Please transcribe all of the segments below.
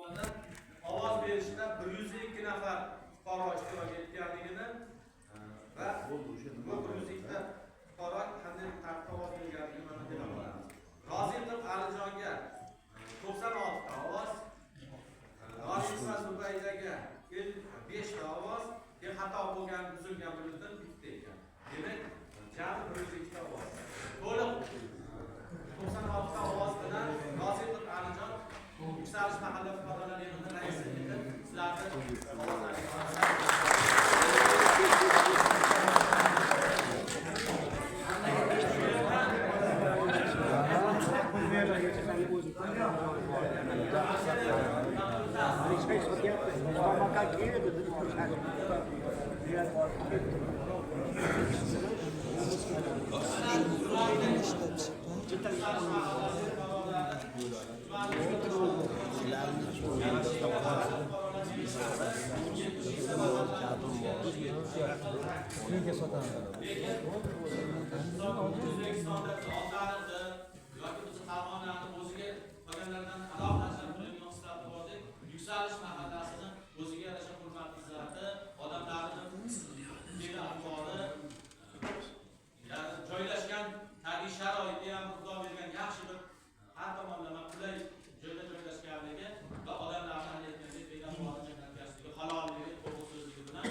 hisoblanadi. Ovoz berishda 102 nafar fuqaro ishtirok etganligini va bu 102 ta fuqaro qanday tartibda ovoz berganligini mana bilib olamiz. Rozimov Alijonga 96 ta ovoz, G'oyib Zubaydaga 5 ta ovoz, xato bo'lgan, buzilgan bo'lgan bitta ekan. Demak, jami 102 ta ovoz. To'liq 96 ta ovoz bilan Rozimov Alijon Yuksalish mahalla fuqarolar yig'ini raisi etib sizlarni Yuksalish mahallasini o'ziga yarasha hurmat izzati, odamlarning fe'l ahvoli, joylashgan tabiiy sharoiti ham Xudo bergan yaxshi bir har tomonlama qulay joyda joylashganligi va odamlarning aytgandek fe'l ahvoli jannatgarligi, halolligi, to'g'risizligi bilan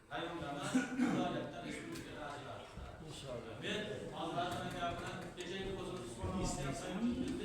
tayyorlama viloyatda respublikada ajratiladi. Inshaalloh. Men hozirdan gapini kechagi o'zimiz isbot qilib